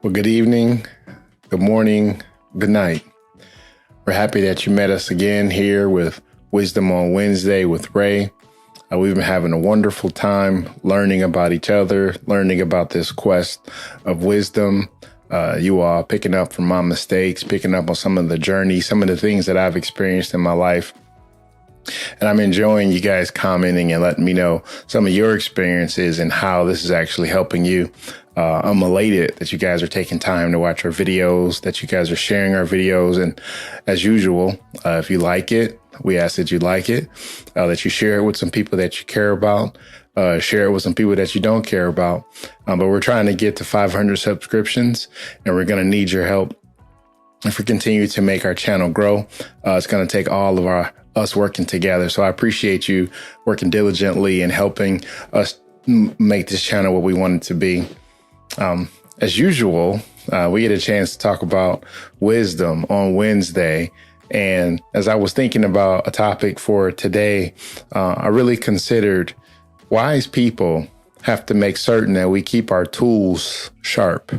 Well, good evening, good morning, good night. We're happy that you met us again here with Wisdom on Wednesday with Ray. We've been having a wonderful time learning about each other, learning about this quest of wisdom. You all picking up from my mistakes, picking up on some of the journey, some of the things that I've experienced in my life. And I'm enjoying you guys commenting and letting me know some of your experiences and how this is actually helping you. I'm elated that you guys are taking time to watch our videos, that you guys are sharing our videos. And as usual, if you like it, we ask that you like it, that you share it with some people that you care about, share it with some people that you don't care about. But we're trying to get to 500 subscriptions, and we're going to need your help. If we continue to make our channel grow, it's going to take all of us working together. So I appreciate you working diligently and helping us make this channel what we want it to be. As usual, we get a chance to talk about wisdom on Wednesday. And as I was thinking about a topic for today, I really considered wise people have to make certain that we keep our tools sharp.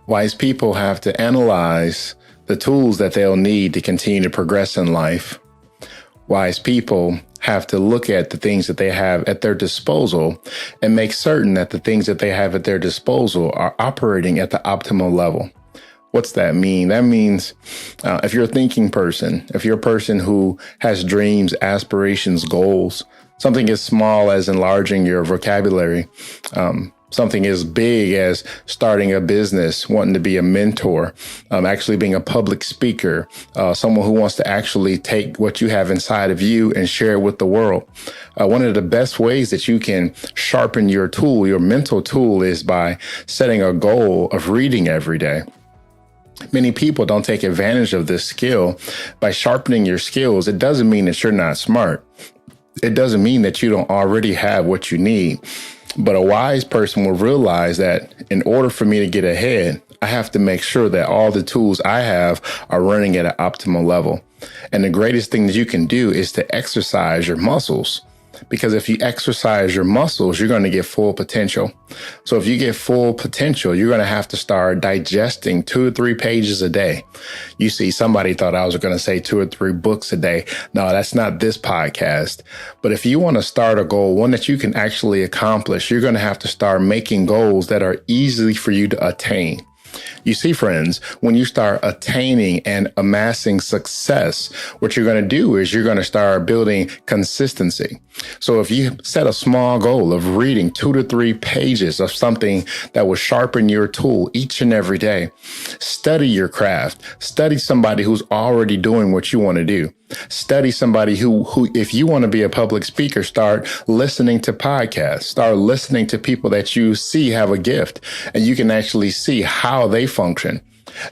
Wise people have to analyze the tools that they'll need to continue to progress in life. Wise people have to look at the things that they have at their disposal and make certain that the things that they have at their disposal are operating at the optimal level. What's that mean? That means if you're a thinking person, if you're a person who has dreams, aspirations, goals, something as small as enlarging your vocabulary, something as big as starting a business, wanting to be a mentor, actually being a public speaker, someone who wants to actually take what you have inside of you and share it with the world. One of the best ways that you can sharpen your tool, your mental tool, is by setting a goal of reading every day. Many people don't take advantage of this skill. By sharpening your skills, it doesn't mean that you're not smart. It doesn't mean that you don't already have what you need. But a wise person will realize that in order for me to get ahead, I have to make sure that all the tools I have are running at an optimal level. And the greatest thing that you can do is to exercise your muscles. Because if you exercise your muscles, you're going to get full potential. So if you get full potential, you're going to have to start digesting 2 or 3 pages a day. You see, somebody thought I was going to say 2 or 3 books a day. No, that's not this podcast. But if you want to start a goal, one that you can actually accomplish, you're going to have to start making goals that are easy for you to attain. You see, friends, when you start attaining and amassing success, what you're going to do is you're going to start building consistency. So if you set a small goal of reading 2 to 3 pages of something that will sharpen your tool each and every day, study your craft, study somebody who's already doing what you want to do. Study somebody who, if you want to be a public speaker, start listening to podcasts, start listening to people that you see have a gift, and you can actually see how they function.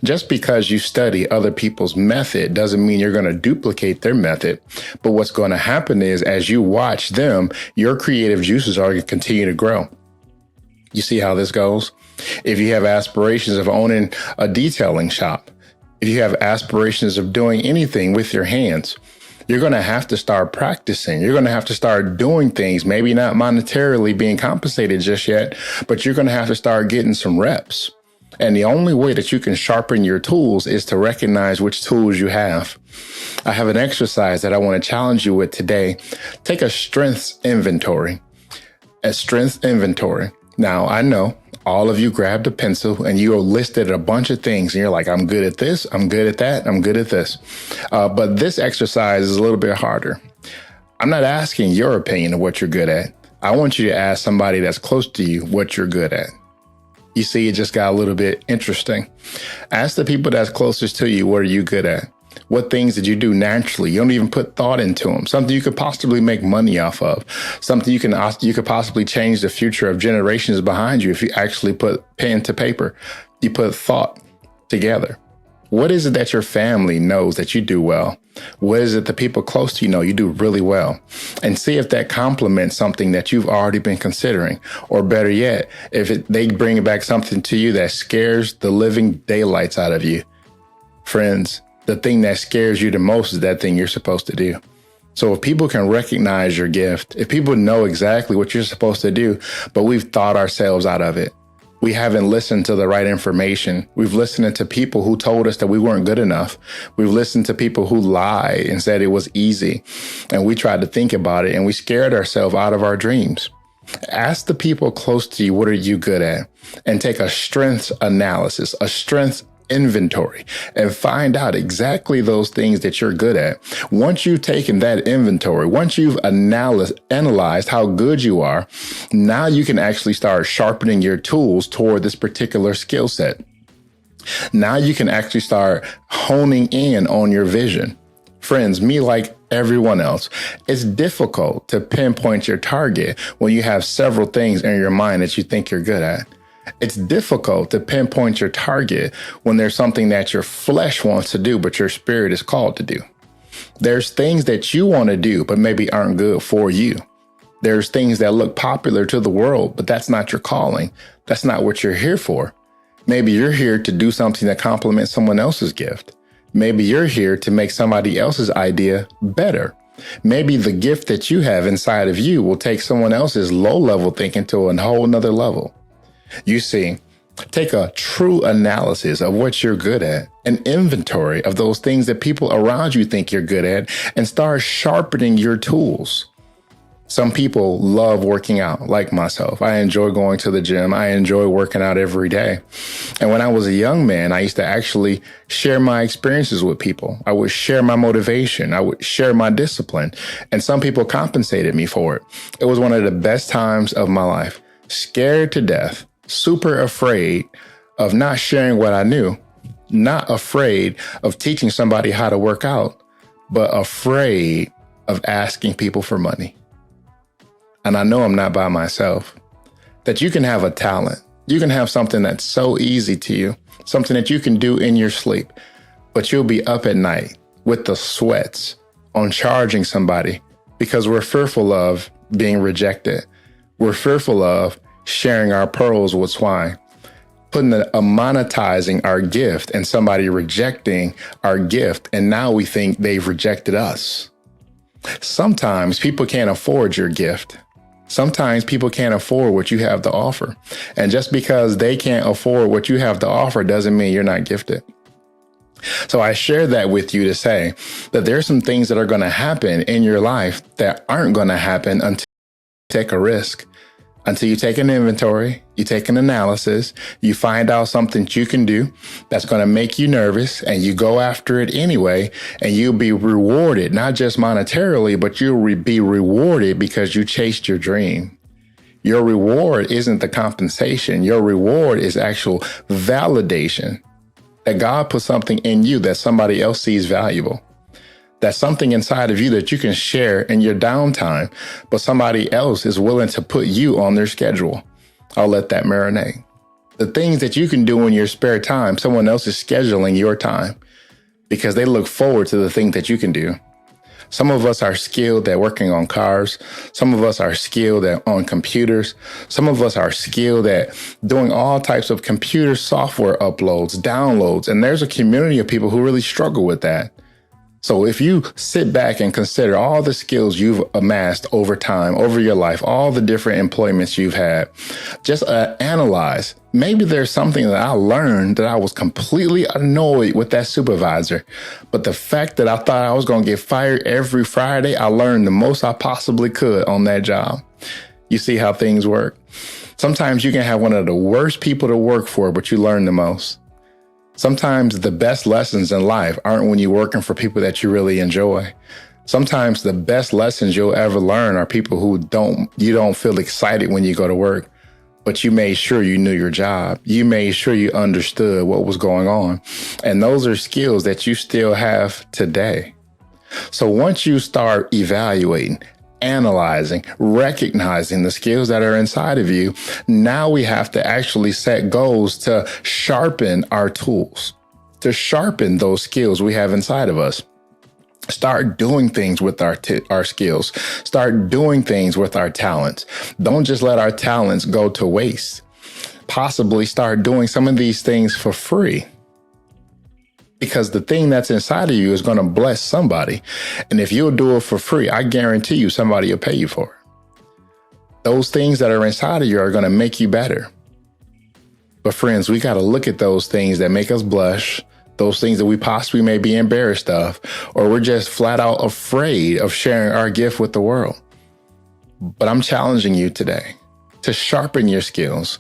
Just because you study other people's method doesn't mean you're going to duplicate their method. But what's going to happen is as you watch them, your creative juices are going to continue to grow. You see how this goes? If you have aspirations of owning a detailing shop, if you have aspirations of doing anything with your hands, you're going to have to start practicing. You're going to have to start doing things, maybe not monetarily being compensated just yet, but you're going to have to start getting some reps. And the only way that you can sharpen your tools is to recognize which tools you have. I have an exercise that I want to challenge you with today. Take a strengths inventory. A strengths inventory. Now, I know all of you grabbed a pencil and you listed a bunch of things and you're like, I'm good at this, I'm good at that, I'm good at this. But this exercise is a little bit harder. I'm not asking your opinion of what you're good at. I want you to ask somebody that's close to you what you're good at. You see, it just got a little bit interesting. Ask the people that's closest to you, what are you good at? What things did you do naturally? You don't even put thought into them. Something you could possibly make money off of. Something you could possibly change the future of generations behind you if you actually put pen to paper. You put thought together. What is it that your family knows that you do well? What is it the people close to you know you do really well? And see if that complements something that you've already been considering. Or better yet, if they bring back something to you that scares the living daylights out of you. Friends, the thing that scares you the most is that thing you're supposed to do. So if people can recognize your gift, if people know exactly what you're supposed to do, but we've thought ourselves out of it, We haven't listened to the right information. We've listened to people who told us that we weren't good enough. We've listened to people who lied and said it was easy. And we tried to think about it and we scared ourselves out of our dreams. Ask the people close to you, what are you good at? And take a strengths analysis, a strengths inventory, and find out exactly those things that you're good at. Once you've taken that inventory, once you've analyzed how good you are, now you can actually start sharpening your tools toward this particular skill set. Now you can actually start honing in on your vision. Friends, me like everyone else, it's difficult to pinpoint your target when you have several things in your mind that you think you're good at. It's difficult to pinpoint your target when there's something that your flesh wants to do, but your spirit is called to do. There's things that you want to do, but maybe aren't good for you. There's things that look popular to the world, but that's not your calling. That's not what you're here for. Maybe you're here to do something that complements someone else's gift. Maybe you're here to make somebody else's idea better. Maybe the gift that you have inside of you will take someone else's low-level thinking to a whole nother level. You see, take a true analysis of what you're good at, an inventory of those things that people around you think you're good at, and start sharpening your tools. Some people love working out, like myself. I enjoy going to the gym. I enjoy working out every day. And when I was a young man, I used to actually share my experiences with people. I would share my motivation. I would share my discipline. And some people compensated me for it. It was one of the best times of my life. Scared to death. Super afraid of not sharing what I knew, not afraid of teaching somebody how to work out, but afraid of asking people for money. And I know I'm not by myself, that you can have a talent. You can have something that's so easy to you, something that you can do in your sleep, but you'll be up at night with the sweats on charging somebody because we're fearful of being rejected. We're fearful of sharing our pearls with swine, monetizing our gift and somebody rejecting our gift. And now we think they've rejected us. Sometimes people can't afford your gift. Sometimes people can't afford what you have to offer. And just because they can't afford what you have to offer doesn't mean you're not gifted. So I share that with you to say that there's some things that are going to happen in your life that aren't going to happen until you take a risk. Until you take an inventory, you take an analysis, you find out something that you can do that's going to make you nervous, and you go after it anyway, and you'll be rewarded, not just monetarily, but you'll be rewarded because you chased your dream. Your reward isn't the compensation. Your reward is actual validation that God put something in you that somebody else sees valuable. That's something inside of you that you can share in your downtime, but somebody else is willing to put you on their schedule. I'll let that marinate. The things that you can do in your spare time, someone else is scheduling your time because they look forward to the thing that you can do. Some of us are skilled at working on cars. Some of us are skilled on computers. Some of us are skilled at doing all types of computer software uploads, downloads, and there's a community of people who really struggle with that. So if you sit back and consider all the skills you've amassed over time, over your life, all the different employments you've had, just analyze. Maybe there's something that I learned that I was completely annoyed with that supervisor. But the fact that I thought I was going to get fired every Friday, I learned the most I possibly could on that job. You see how things work? Sometimes you can have one of the worst people to work for, but you learn the most. Sometimes the best lessons in life aren't when you're working for people that you really enjoy. Sometimes the best lessons you'll ever learn are people who you don't feel excited when you go to work, but you made sure you knew your job. You made sure you understood what was going on. And those are skills that you still have today. So once you start evaluating, analyzing, recognizing the skills that are inside of you, now we have to actually set goals to sharpen our tools, to sharpen those skills we have inside of us. Start doing things with our skills. Start doing things with our talents. Don't just let our talents go to waste. Possibly start doing some of these things for free. Because the thing that's inside of you is going to bless somebody. And if you'll do it for free, I guarantee you somebody will pay you for it. Those things that are inside of you are going to make you better. But friends, we got to look at those things that make us blush, those things that we possibly may be embarrassed of, or we're just flat out afraid of sharing our gift with the world. But I'm challenging you today to sharpen your skills.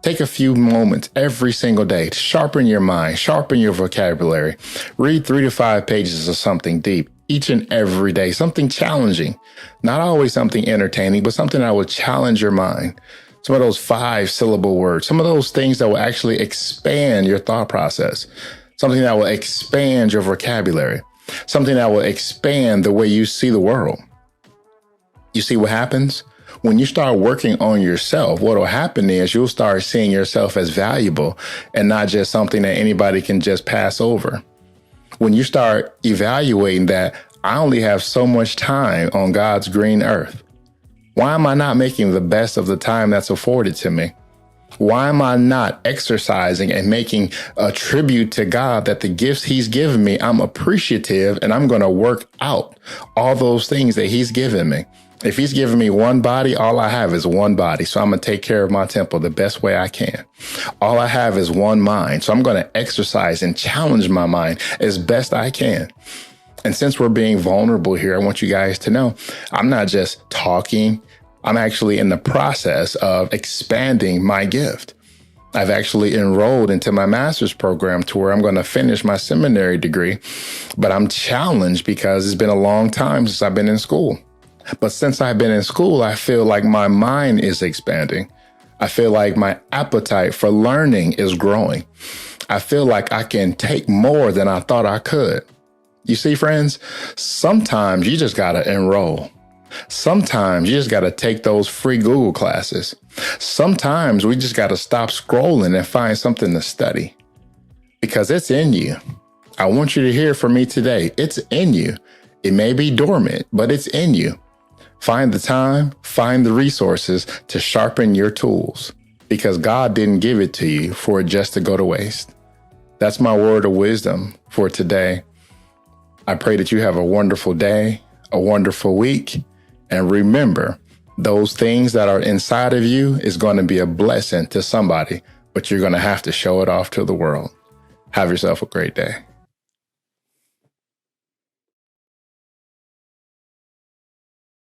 Take a few moments every single day to sharpen your mind, sharpen your vocabulary. Read 3 to 5 pages of something deep each and every day, something challenging, not always something entertaining, but something that will challenge your mind. Some of those 5-syllable words, some of those things that will actually expand your thought process, something that will expand your vocabulary, something that will expand the way you see the world. You see what happens? When you start working on yourself, what will happen is you'll start seeing yourself as valuable and not just something that anybody can just pass over. When you start evaluating that I only have so much time on God's green earth, why am I not making the best of the time that's afforded to me? Why am I not exercising and making a tribute to God that the gifts he's given me, I'm appreciative and I'm going to work out all those things that he's given me. If he's given me one body, all I have is one body. So I'm going to take care of my temple the best way I can. All I have is one mind. So I'm going to exercise and challenge my mind as best I can. And since we're being vulnerable here, I want you guys to know I'm not just talking. I'm actually in the process of expanding my gift. I've actually enrolled into my master's program to where I'm going to finish my seminary degree. But I'm challenged because it's been a long time since I've been in school. But since I've been in school, I feel like my mind is expanding. I feel like my appetite for learning is growing. I feel like I can take more than I thought I could. You see, friends, sometimes you just got to enroll. Sometimes you just got to take those free Google classes. Sometimes we just got to stop scrolling and find something to study because it's in you. I want you to hear from me today. It's in you. It may be dormant, but it's in you. Find the time, find the resources to sharpen your tools because God didn't give it to you for it just to go to waste. That's my word of wisdom for today. I pray that you have a wonderful day, a wonderful week. And remember, those things that are inside of you is going to be a blessing to somebody, but you're going to have to show it off to the world. Have yourself a great day.